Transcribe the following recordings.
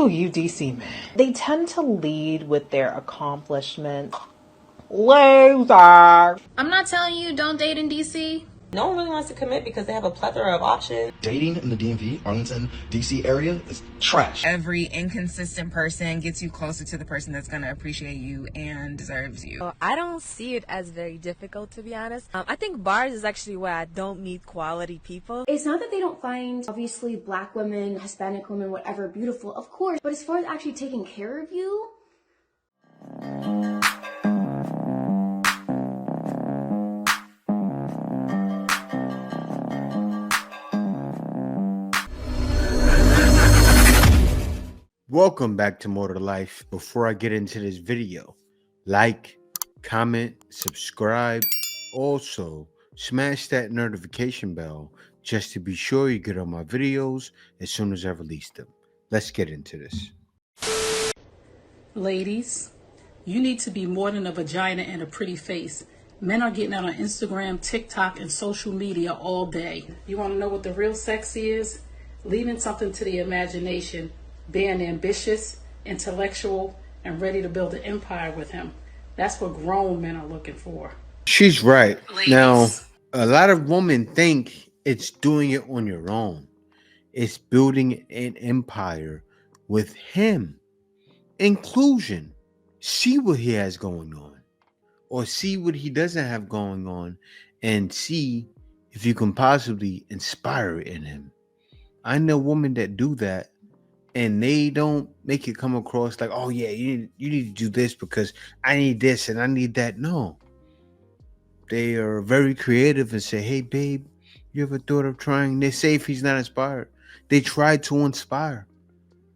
Ooh, you DC men. They tend to lead with their accomplishments. Loser. I'm not telling you don't date in DC. No one really wants to commit because they have a plethora of options. Dating in the DMV, Arlington, DC area is trash. Every inconsistent person gets you closer to the person that's going to appreciate you and deserves you. I don't see it as very difficult, to be honest. I think bars is actually where I don't meet quality people. It's not that they don't find, obviously, black women, Hispanic women, whatever, beautiful, of course. But as far as actually taking care of you, Welcome back to More to Life. Before I get into this video, like, comment, subscribe. Also, smash that notification bell just to be sure you get all my videos as soon as I release them. Let's get into this. Ladies, you need to be more than a vagina and a pretty face. Men are getting out on Instagram, TikTok, and social media all day. You want to know what the real sexy is? Leaving something to the imagination. Being ambitious, intellectual, and ready to build an empire with him. That's what grown men are looking for. She's right. Ladies. Now, a lot of women think it's doing it on your own. It's building an empire with him. Inclusion. See what he has going on, or see what he doesn't have going on, and see if you can possibly inspire it in him. I know women that do that, and they don't make it come across like, oh yeah, you need to do this because I need this and I need that. No. They are very creative and say, hey babe, you ever thought of trying this? Say if he's not inspired. They try to inspire.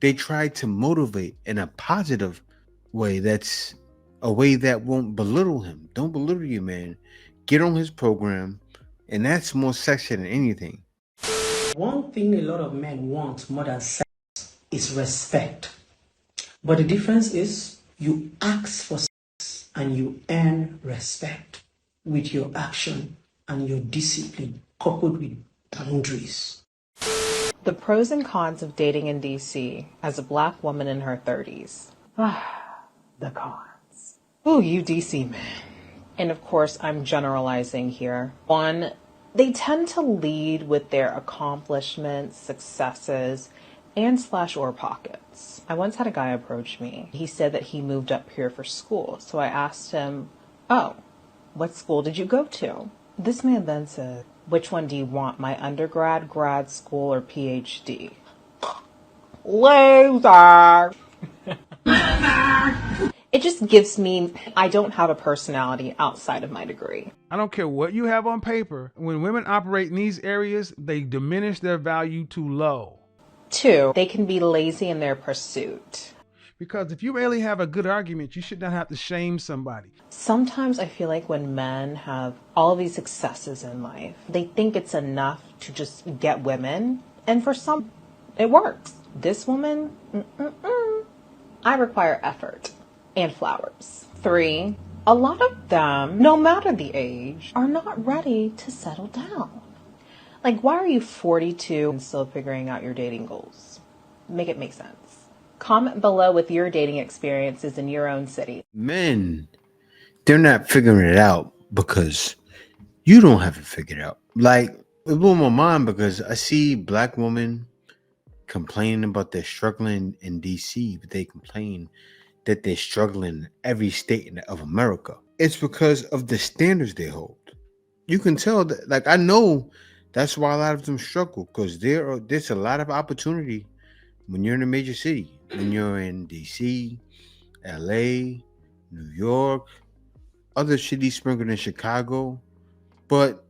They try to motivate in a positive way. That's a way that won't belittle him. Don't belittle you, man. Get on his program, and that's more sexy than anything. One thing a lot of men want more than sex is respect. But the difference is you ask for sex and you earn respect with your action and your discipline coupled with boundaries. The pros and cons of dating in DC as a black woman in her 30s. The cons. Ooh, you DC men. And of course, I'm generalizing here. One, they tend to lead with their accomplishments, successes, and /or pockets. I once had a guy approach me. He said that he moved up here for school. So I asked him, oh, what school did you go to? This man then said, which one do you want, my undergrad, grad school, or PhD? Loser! It just gives me, I don't have a personality outside of my degree. I don't care what you have on paper. When women operate in these areas, they diminish their value too low. Two, they can be lazy in their pursuit. Because if you really have a good argument, you should not have to shame somebody. Sometimes I feel like when men have all of these successes in life, they think it's enough to just get women. And for some, it works. This woman, I require effort and flowers. Three, a lot of them, no matter the age, are not ready to settle down. Like, why are you 42 and still figuring out your dating goals? Make it make sense. Comment below with your dating experiences in your own city. Men, they're not figuring it out because you don't have it figured out. Like, it blew my mind because I see black women complaining about they're struggling in DC, but they complain that they're struggling in every state of America. It's because of the standards they hold. You can tell that, like, I know that's why a lot of them struggle, because there's a lot of opportunity when you're in a major city. When you're in DC, LA, New York, other cities sprinkled in Chicago. But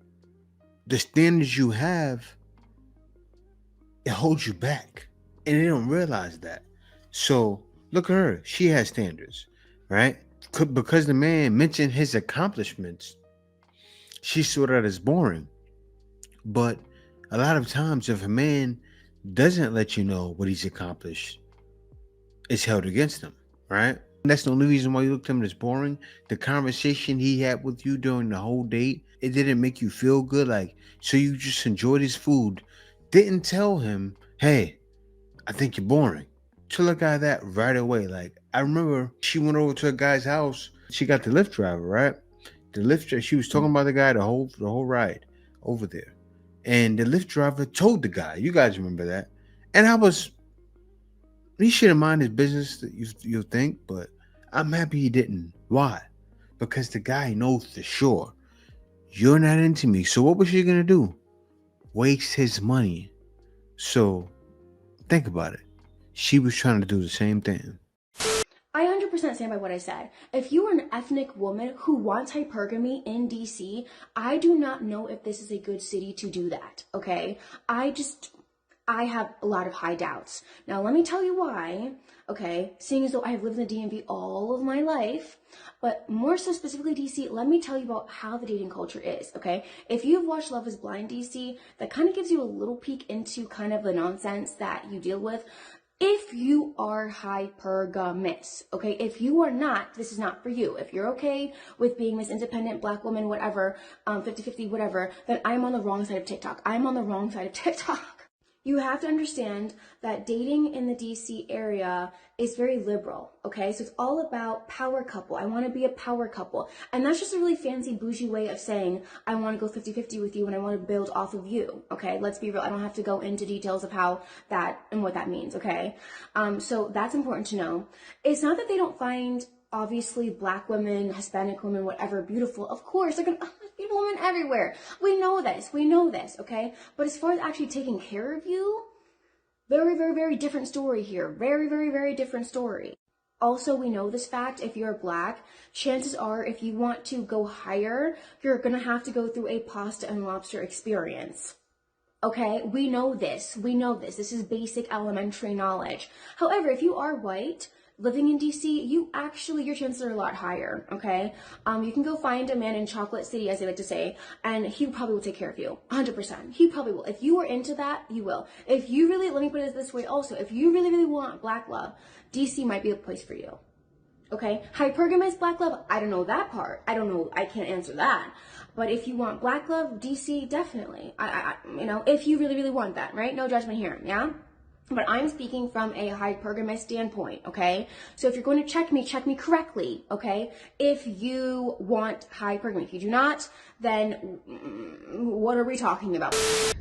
the standards you have, it holds you back. And they don't realize that. So look at her. She has standards, right? Because the man mentioned his accomplishments, she saw that as boring. But a lot of times, if a man doesn't let you know what he's accomplished, it's held against him, right? And that's the only reason why you looked at him as boring. The conversation he had with you during the whole date, it didn't make you feel good. Like, so you just enjoyed his food. Didn't tell him, hey, I think you're boring. tell a guy that right away. Like, I remember she went over to a guy's house. She got the Lyft driver, right? The Lyft driver, she was talking about the guy the whole ride over there. And the Lyft driver told the guy, you guys remember that. And he should have minded his business, you think, but I'm happy he didn't. Why? Because the guy knows for sure you're not into me. So what was she gonna do? Waste his money. So think about it. She was trying to do the same thing. I 100% stand by what I said. If you are an ethnic woman who wants hypergamy in DC, I do not know if this is a good city to do that, okay? I have a lot of high doubts. Now, let me tell you why, okay? Seeing as though I have lived in the DMV all of my life, but more so specifically DC, let me tell you about how the dating culture is, okay? If you've watched Love is Blind DC, that kind of gives you a little peek into kind of the nonsense that you deal with. If you are hypergamous, okay, if you are not, this is not for you. If you're okay with being this independent black woman, whatever, 50-50, whatever, then I'm on the wrong side of TikTok. I'm on the wrong side of TikTok. You have to understand that dating in the DC area is very liberal, okay? So it's all about power couple. I want to be a power couple. And that's just a really fancy bougie way of saying, I want to go 50-50 with you and I want to build off of you, okay? Let's be real. I don't have to go into details of how that and what that means, okay? So that's important to know. It's not that they don't find obviously black women, Hispanic women, whatever, beautiful. Of course, they're gonna beautiful women everywhere. We know this, okay? But as far as actually taking care of you, very, very, very different story here. Very, very, very different story. Also, we know this fact, if you're black, chances are if you want to go higher, you're gonna have to go through a pasta and lobster experience. Okay, we know this. This is basic elementary knowledge. However, if you are white, living in DC, your chances are a lot higher, okay? You can go find a man in Chocolate City, as they like to say, and he probably will take care of you, 100%. He probably will. If you are into that, you will. If you really, let me put it this way also, if you really, really want black love, DC might be the place for you, okay? Hypergamous black love, I don't know that part. I can't answer that. But if you want black love, DC, definitely. If you really, really want that, right? No judgment here, yeah? But I'm speaking from a hypergamous standpoint, okay? So if you're going to check me correctly, okay? If you want hypergamy. If you do not, then what are we talking about?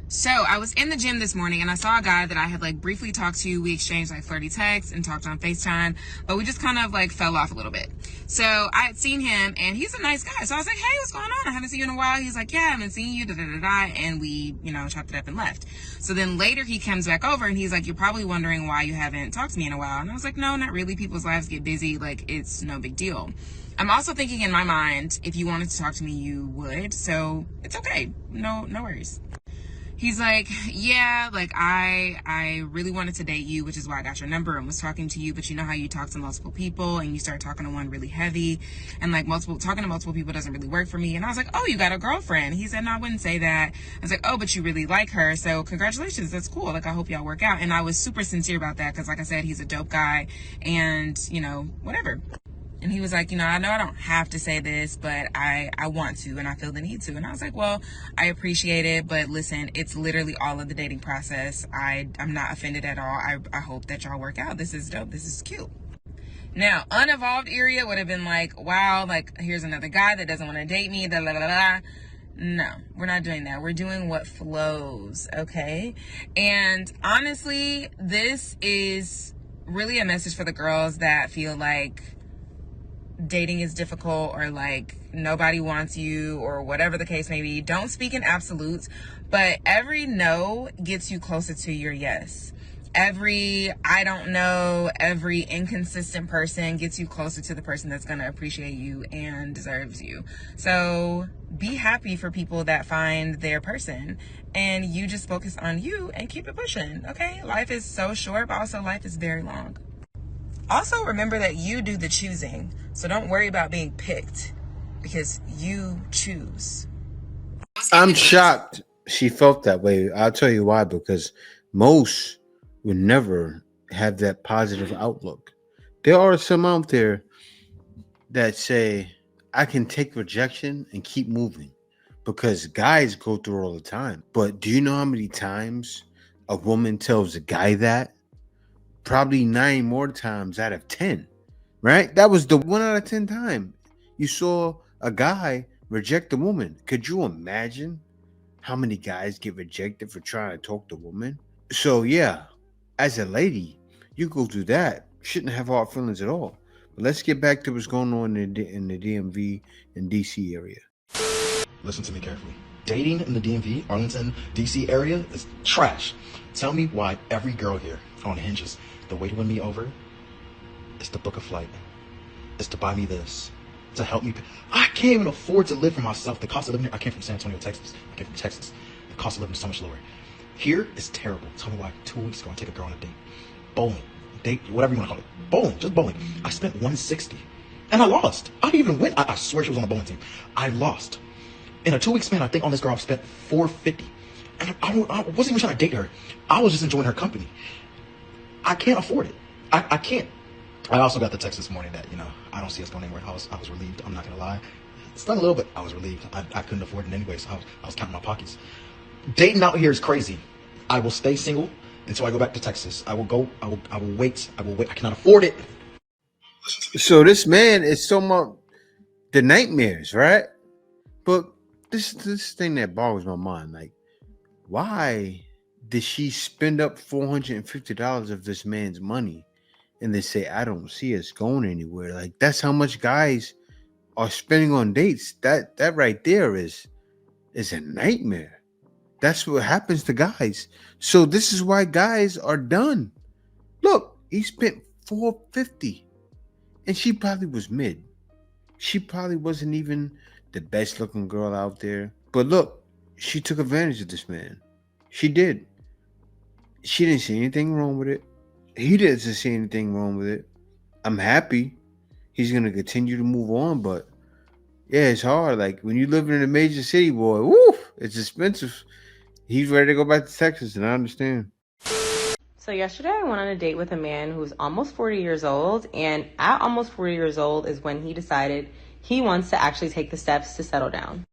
So I was in the gym this morning and I saw a guy that I had like briefly talked to. We exchanged like flirty texts and talked on FaceTime, but we just kind of like fell off a little bit. So I had seen him and he's a nice guy. So I was like, hey, what's going on? I haven't seen you in a while. He's like, yeah, I haven't seen you, and we, chopped it up and left. So then later he comes back over and he's like, you're probably wondering why you haven't talked to me in a while. And I was like, no, not really. People's lives get busy. Like, it's no big deal. I'm also thinking in my mind, if you wanted to talk to me, you would. So it's okay. No worries. He's like, yeah, like I really wanted to date you, which is why I got your number and was talking to you. But you know how you talk to multiple people and you start talking to one really heavy, and like talking to multiple people doesn't really work for me. And I was like, oh, you got a girlfriend? He said, no, I wouldn't say that. I was like, oh, but you really like her. So congratulations. That's cool. Like, I hope y'all work out. And I was super sincere about that. Cause like I said, he's a dope guy and whatever. And he was like, I know I don't have to say this, but I want to, and I feel the need to. And I was like, well, I appreciate it, but listen, it's literally all of the dating process. I'm not offended at all. I hope that y'all work out. This is dope. This is cute. Now, unevolved area would have been like, wow, like, here's another guy that doesn't want to date me, No, we're not doing that. We're doing what flows, okay? And honestly, this is really a message for the girls that feel like dating is difficult or like nobody wants you or whatever the case may be. Don't speak in absolutes, but every no gets you closer to your yes. Every I don't know, every inconsistent person gets you closer to the person that's going to appreciate you and deserves you. So be happy for people that find their person, and you just focus on you and keep it pushing, okay? Life is so short, but also life is very long. Also, remember that you do the choosing. So don't worry about being picked because you choose. I'm shocked she felt that way. I'll tell you why, because most would never have that positive outlook. There are some out there that say, I can take rejection and keep moving, because guys go through it all the time. But do you know how many times a woman tells a guy that probably 9 more times out of 10, right? That was the 1 out of 10 time you saw a guy reject a woman. Could you imagine how many guys get rejected for trying to talk to women? So yeah, as a lady, you go through that. Shouldn't have hard feelings at all. But let's get back to what's going on in the DMV and DC area. Listen to me carefully. Dating in the DMV, Arlington, DC area is trash. Tell me why every girl here on Hinges, the way to win me over is to book a flight, is to buy me this, to help me. I can't even afford to live for myself. The cost of living here, I came from San Antonio, Texas. I came from Texas. The cost of living is so much lower. Here is terrible. Tell me why 2 weeks ago I take a girl on a date. Bowling. Date, whatever you want to call it. Bowling, just bowling. I spent $160 and I lost. I didn't even win. I swear she was on the bowling team. I lost. In a 2 week span, I think on this girl I've spent $450. And I wasn't even trying to date her. I was just enjoying her company. I can't afford it. I can't. I also got the text this morning that, I don't see us going anywhere. I was relieved. I'm not going to lie. It stung a little bit. I was relieved. I couldn't afford it anyway, so I was counting my pockets. Dating out here is crazy. I will stay single until I go back to Texas. I will wait. I cannot afford it. So this man is talking about the nightmares, right? But this thing that boggles my mind, like, why did she spend up $450 of this man's money and they say, I don't see us going anywhere? Like, that's how much guys are spending on dates. That right there is a nightmare. That's what happens to guys. So this is why guys are done. Look, he spent $450 and she probably was mid. She probably wasn't even the best looking girl out there. But look, she took advantage of this man. She did. She didn't see anything wrong with it. He didn't see anything wrong with it. I'm happy he's going to continue to move on. But yeah, it's hard. Like, when you live in a major city, boy, woo, it's expensive. He's ready to go back to Texas, and I understand. So yesterday I went on a date with a man who's almost 40 years old, and at almost 40 years old is when he decided he wants to actually take the steps to settle down.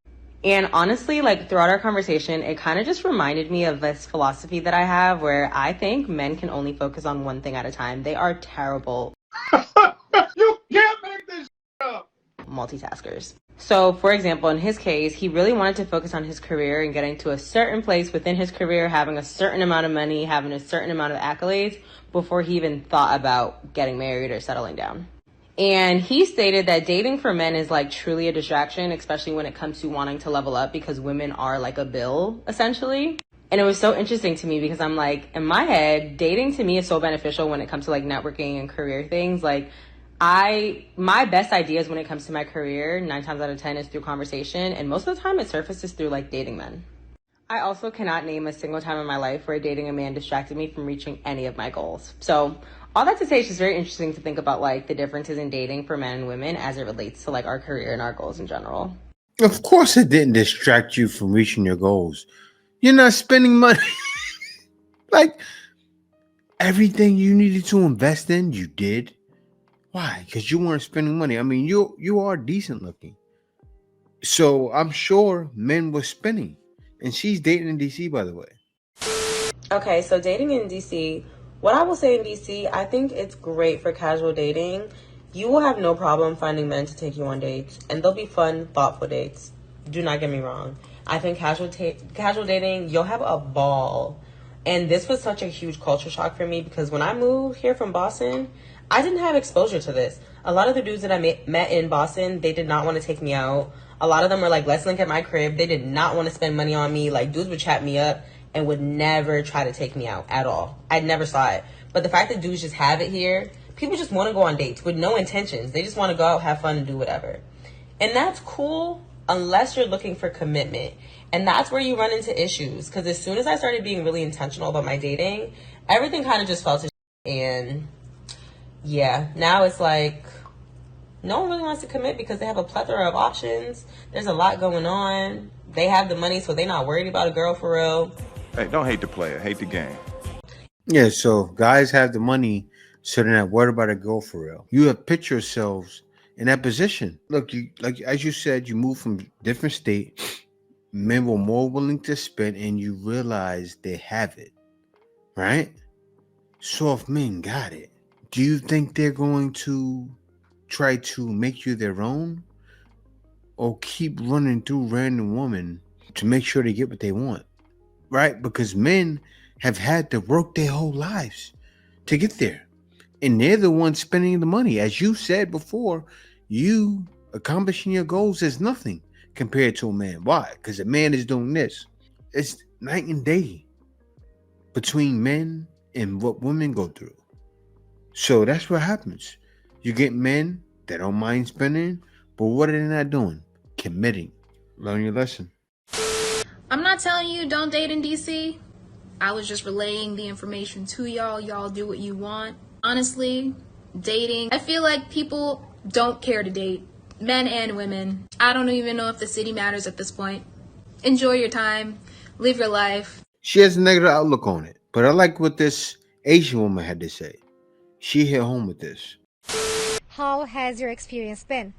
And honestly, like, throughout our conversation, it kind of just reminded me of this philosophy that I have where I think men can only focus on one thing at a time. They are terrible. You can't make this up. Multitaskers. So, for example, in his case, he really wanted to focus on his career and getting to a certain place within his career, having a certain amount of money, having a certain amount of accolades before he even thought about getting married or settling down. And he stated that dating for men is like truly a distraction, especially when it comes to wanting to level up, because women are like a bill, essentially. And it was so interesting to me because I'm like, in my head, dating to me is so beneficial when it comes to like networking and career things. Like, my best ideas when it comes to my career, 9 times out of 10 is through conversation. And most of the time it surfaces through like dating men. I also cannot name a single time in my life where dating a man distracted me from reaching any of my goals. So all that to say, it's just very interesting to think about like the differences in dating for men and women as it relates to like our career and our goals in general. Of course it didn't distract you from reaching your goals. You're not spending money. Like, everything you needed to invest in, you did. Why? Because you weren't spending money. I mean, you are decent looking. So I'm sure men were spending. And she's dating in DC, by the way. Okay, so dating in DC, what I will say in DC, I think it's great for casual dating. You will have no problem finding men to take you on dates, and they'll be fun, thoughtful dates. Do not get me wrong. I think casual dating, you'll have a ball. And this was such a huge culture shock for me because when I moved here from Boston, I didn't have exposure to this. A lot of the dudes that I met in Boston, they did not want to take me out. A lot of them were like, let's link at my crib. They did not want to spend money on me. Like, dudes would chat me up and would never try to take me out at all. I never saw it. But the fact that dudes just have it here, people just want to go on dates with no intentions. They just want to go out, have fun, and do whatever. And that's cool unless you're looking for commitment. And that's where you run into issues. Because as soon as I started being really intentional about my dating, everything kind of just fell to shit. And yeah, now it's like no one really wants to commit because they have a plethora of options. There's a lot going on. They have the money, so they're not worried about a girl for real. Hey, don't hate the player, hate the game. Yeah, so guys have the money, so they're not worried about a girl for real. You have put yourselves in that position. Look, you, like as you said, you moved from different state. Men were more willing to spend, and you realize they have it, right? soft men got it. Do you think they're going to try to make you their own, or keep running through random women to make sure they get what they want? Right? Because men have had to work their whole lives to get there. And they're the ones spending the money. As you said before, you accomplishing your goals is nothing compared to a man. Why? Because a man is doing this. It's night and day between men and what women go through. So that's what happens. You get men that don't mind spending, but what are they not doing? Committing. Learn your lesson. I'm not telling you don't date in DC. I was just relaying the information to y'all. Y'all do what you want. Honestly, dating, I feel like people don't care to date, men and women. I don't even know if the city matters at this point. Enjoy your time, live your life. She has a negative outlook on it, but I like what this Asian woman had to say. She hit home with this. How has your experience been?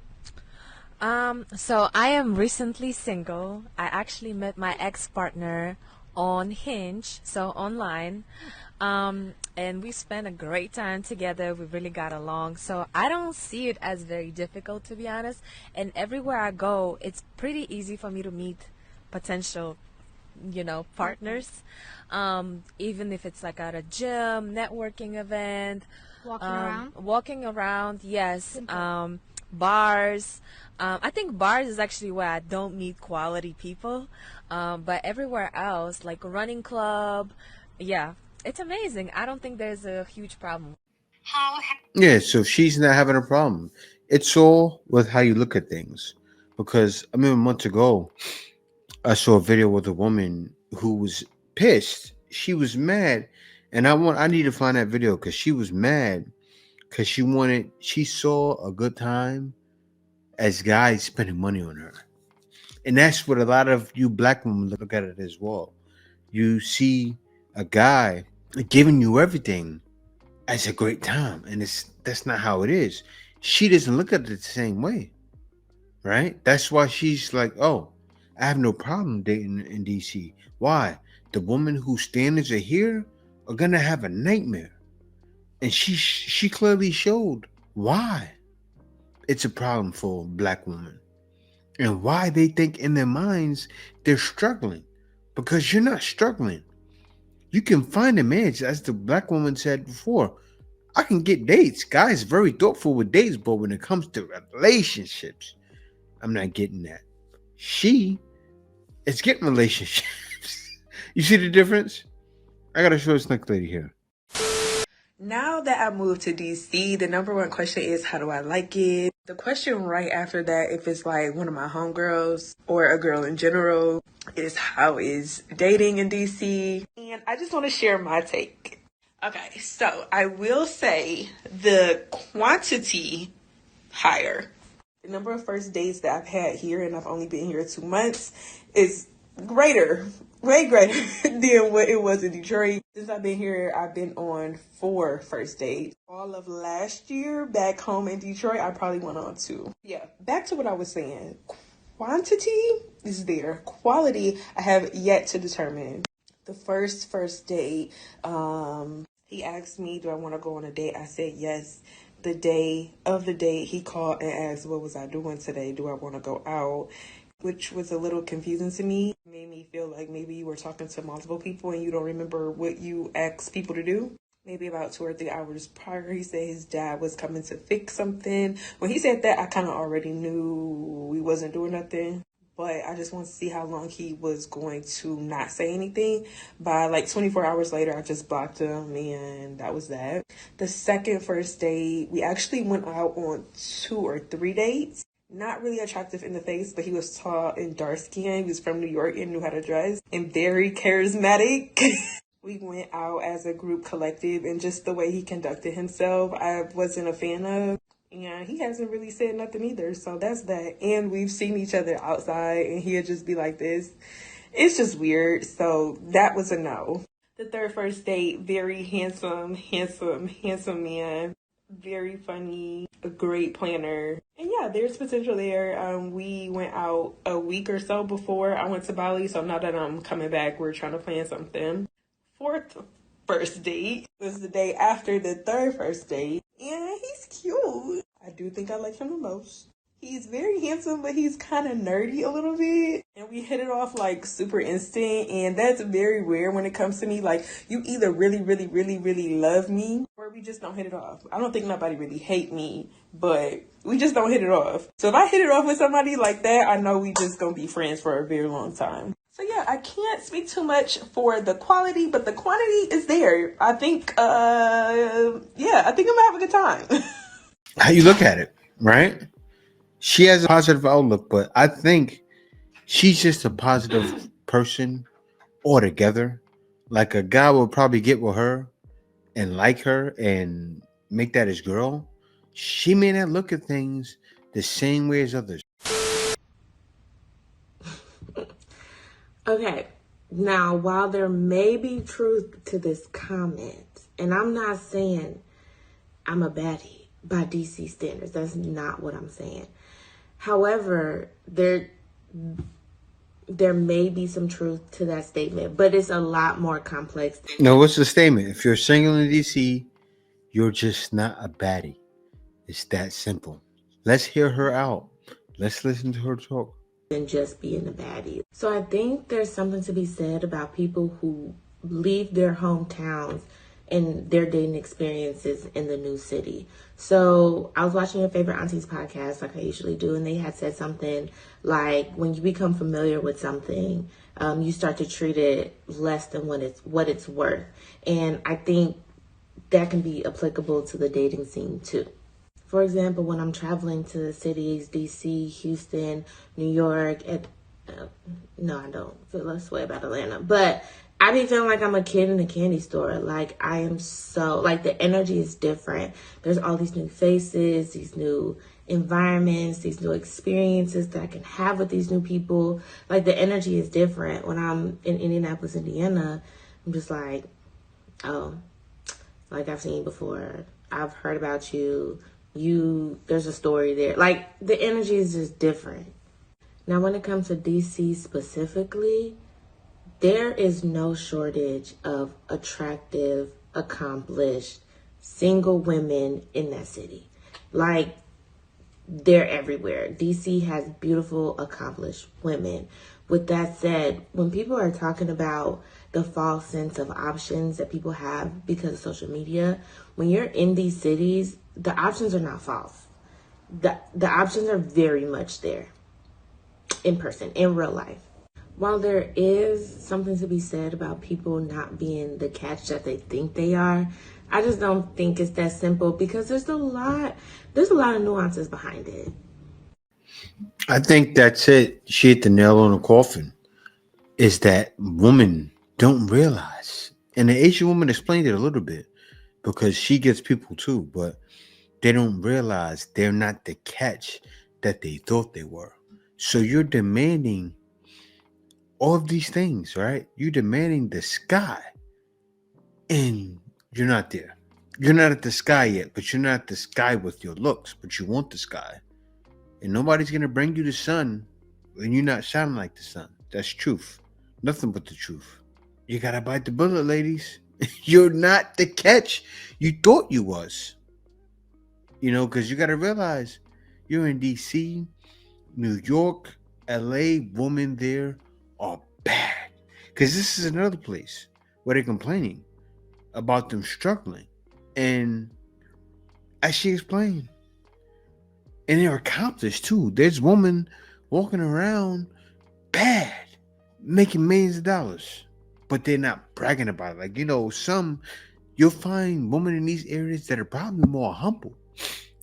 So I am recently single. I actually met my ex-partner on Hinge, so online. And we spent a great time together. We really got along. So I don't see it as very difficult, to be honest. And everywhere I go, it's pretty easy for me to meet potential, partners. Even if it's like at a gym, networking event. Walking around, yes. Bars. I think bars is actually where I don't meet quality people. But everywhere else, like a running club, yeah, it's amazing. I don't think there's a huge problem. Yeah, so she's not having a problem. It's all with how you look at things. Because I remember months ago, I saw a video with a woman who was pissed. She was mad, and I need to find that video because she was mad because she saw a good time as guys spending money on her. And that's what a lot of you black women look at it as well. You see a guy giving you everything as a great time, and that's not how it is. She doesn't look at it the same way, right? That's why she's like, oh, I have no problem dating in DC. Why? The woman whose standards are here are gonna have a nightmare. And she clearly showed why it's a problem for black women and why they think in their minds they're struggling, because you're not struggling. You can find a man, as the black woman said before. I can get dates. Guys very thoughtful with dates, but when it comes to relationships, I'm not getting that. She is getting relationships. You see the difference? I gotta show this next lady here. Now that I moved to DC, the number one question is, how do I like it? The question right after that, if it's like one of my homegirls or a girl in general, is how is dating in DC? And I just want to share my take. Okay, so I will say the quantity higher. The number of first dates that I've had here, and I've only been here 2 months, is greater, way greater than what it was in Detroit. Since I've been here, I've been on 4 first dates. All of last year, back home in Detroit, I probably went on 2. Yeah, back to what I was saying. Quantity is there. Quality, I have yet to determine. The first date, he asked me, do I want to go on a date? I said yes. The day of the date, he called and asked, what was I doing today? Do I want to go out? Which was a little confusing to me. It made me feel like maybe you were talking to multiple people and you don't remember what you asked people to do. Maybe about 2 or 3 hours prior, he said his dad was coming to fix something. When he said that, I kind of already knew we wasn't doing nothing. But I just wanted to see how long he was going to not say anything. By like 24 hours later, I just blocked him, and that was that. The second first date, we actually went out on 2 or 3 dates. Not really attractive in the face, but he was tall and dark skinned. He was from New York and knew how to dress, and very charismatic. We went out as a group collective, and just the way he conducted himself, I wasn't a fan of. And he hasn't really said nothing either, so that's that. And we've seen each other outside, and he'll just be like this. It's just weird, so that was a no. The third first date, very handsome man. Very funny, a great planner. And yeah, there's potential there. We went out a week or so before I went to Bali, so now that I'm coming back, we're trying to plan something. Fourth first date. It was the day after the third first date. And he's cute. I do think I like him the most. He's very handsome, but he's kind of nerdy a little bit. And we hit it off like super instant. And that's very rare when it comes to me. Like, you either really, really, really, really love me, or we just don't hit it off. I don't think nobody really hate me, but we just don't hit it off. So if I hit it off with somebody like that, I know we just gonna be friends for a very long time. So yeah, I can't speak too much for the quality, but the quantity is there. I think, I think I'm gonna have a good time. How you look at it, right? She has a positive outlook, but I think she's just a positive person altogether. Like, a guy will probably get with her and like her and make that his girl. She may not look at things the same way as others. Okay, now while there may be truth to this comment, and I'm not saying I'm a baddie by DC standards, that's not what I'm saying. However, there may be some truth to that statement, but it's a lot more complex. No, what's the statement? If you're single in DC, you're just not a baddie. It's that simple. Let's hear her out. Let's listen to her talk. Than just being a baddie. So I think there's something to be said about people who leave their hometowns and their dating experiences in the new city. So I was watching your favorite auntie's podcast, like I usually do, and they had said something like, when you become familiar with something, you start to treat it less than what it's worth. And I think that can be applicable to the dating scene too. For example, when I'm traveling to the cities, DC, Houston, New York, no, I don't feel this way about Atlanta, but I be feeling like I'm a kid in a candy store. Like, I am so, like, the energy is different. There's all these new faces, these new environments, these new experiences that I can have with these new people. Like, the energy is different. When I'm in Indianapolis, Indiana, I'm just like, oh, like, I've seen you before. I've heard about you. There's a story there. Like, the energy is just different. Now, when it comes to DC specifically, there is no shortage of attractive, accomplished, single women in that city. Like, they're everywhere. DC has beautiful, accomplished women. With that said, when people are talking about the false sense of options that people have because of social media, when you're in these cities, the options are not false. The options are very much there in person, in real life. While there is something to be said about people not being the catch that they think they are, I just don't think it's that simple, because there's a lot of nuances behind it. I think that's it. She hit the nail on the coffin. Is that women don't realize, and the Asian woman explained it a little bit, because she gets people too, but they don't realize they're not the catch that they thought they were. So you're demanding all of these things, right? You're demanding the sky, and you're not there. You're not at the sky yet, but you're not at the sky with your looks, but you want the sky. And nobody's going to bring you the sun when you're not shining like the sun. That's truth. Nothing but the truth. You got to bite the bullet, ladies. You're not the catch you thought you was. Because you got to realize you're in DC, New York, LA, women there are bad. Because this is another place where they're complaining about them struggling. And as she explained, and they're accomplished too. There's women walking around bad, making millions of dollars, but they're not bragging about it. Like, you'll find women in these areas that are probably more humble,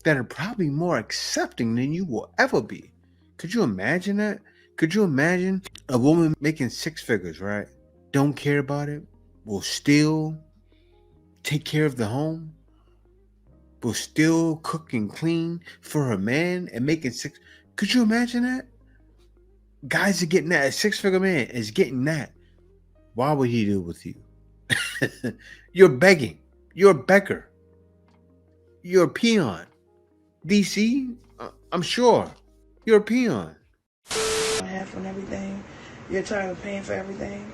that are probably more accepting than you will ever be. Could you imagine that? Could you imagine a woman making six figures, right? Don't care about it, will still take care of the home, will still cook and clean for her man and making six. Could you imagine that? Guys are getting that. A six-figure man is getting that. Why would he do it with you? You're begging. You're a beggar. You're a peon. DC, I'm sure. You're a peon. Half on everything. You're tired of paying for everything.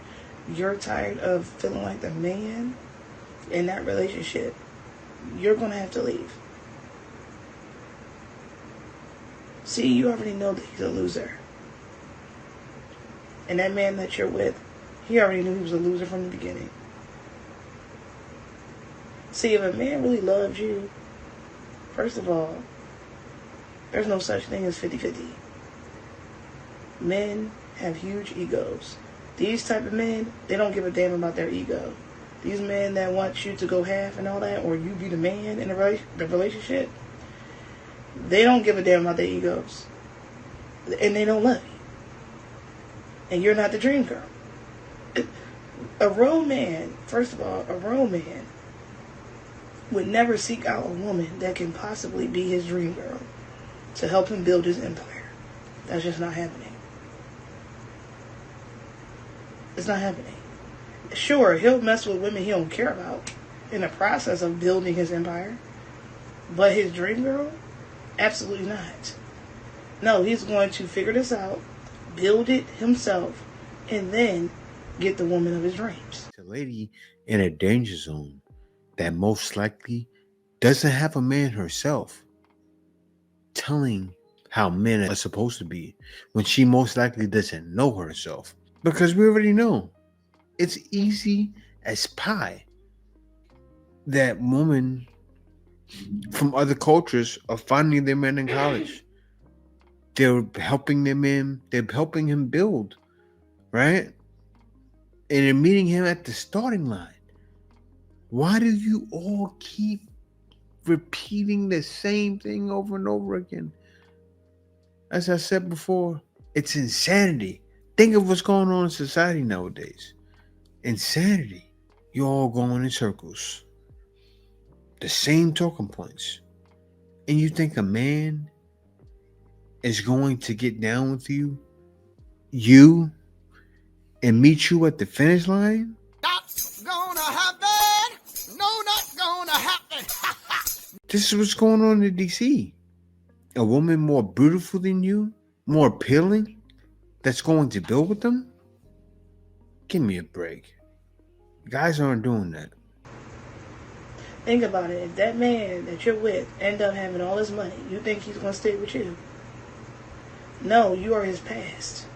You're tired of feeling like the man. in that relationship, you're going to have to leave. See, you already know that he's a loser. And that man that you're with, he already knew he was a loser from the beginning. See, if a man really loved you, first of all, there's no such thing as 50-50. Men have huge egos. These type of men, they don't give a damn about their ego. These men that want you to go half and all that, or you be the man in the relationship, they don't give a damn about their egos. And they don't love you. And you're not the dream girl. A real man, first of all, a real man would never seek out a woman that can possibly be his dream girl to help him build his empire. That's just not happening. It's not happening. Sure, he'll mess with women he don't care about in the process of building his empire. But his dream girl? Absolutely not. No, he's going to figure this out, build it himself, and then get the woman of his dreams. The lady in a danger zone that most likely doesn't have a man herself telling how men are supposed to be when she most likely doesn't know herself. Because we already know it's easy as pie that women from other cultures are finding their men in college. They're helping them in, they're helping him build, right? And they're meeting him at the starting line. Why do you all keep repeating the same thing over and over again? As I said before, it's insanity. Think of what's going on in society nowadays. Insanity. You're all going in circles. The same talking points. And you think a man is going to get down with you and meet you at the finish line? Not gonna happen. No, not gonna happen. This is what's going on in DC. A woman more beautiful than you, more appealing, that's going to build with them? Give me a break. Guys aren't doing that. Think about it. If that man that you're with end up having all his money, you think he's going to stay with you? No, you are his past.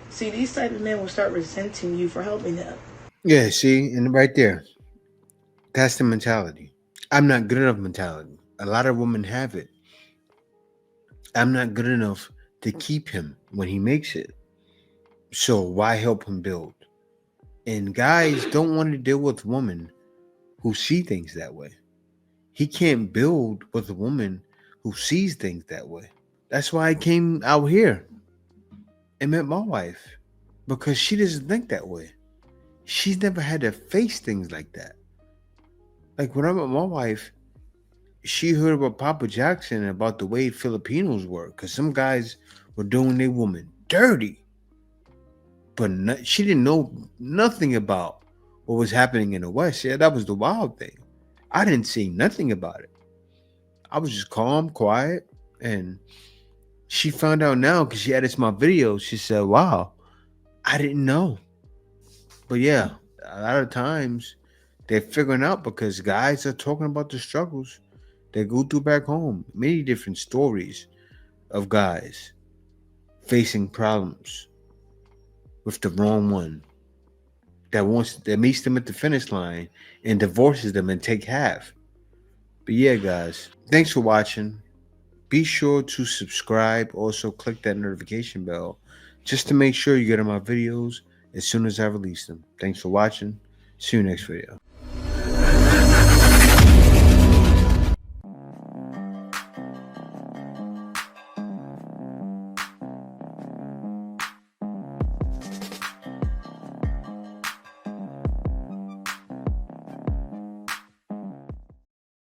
See, these type of men will start resenting you for helping them. Yeah, see, and right there, that's the mentality. I'm not good enough mentality. A lot of women have it. I'm not good enough to keep him when he makes it. So why help him build? And guys don't want to deal with women who see things that way. He can't build with a woman who sees things that way. That's why I came out here and met my wife, because she doesn't think that way. She's never had to face things like that. Like when I met my wife, she heard about Papa Jackson and about the way Filipinos were, because some guys were doing their woman dirty. But she didn't know nothing about what was happening in the West. Yeah, that was the wild thing. I didn't see nothing about it. I was just calm, quiet, and she found out now because she edits my videos. She said, wow, I didn't know. But yeah, a lot of times they're figuring out because guys are talking about the struggles they go through back home. Many different stories of guys facing problems with the wrong one that meets them at the finish line and divorces them and take half. But yeah, guys, thanks for watching. Be sure to subscribe. Also, click that notification bell just to make sure you get on my videos as soon as I release them. Thanks for watching. See you next video.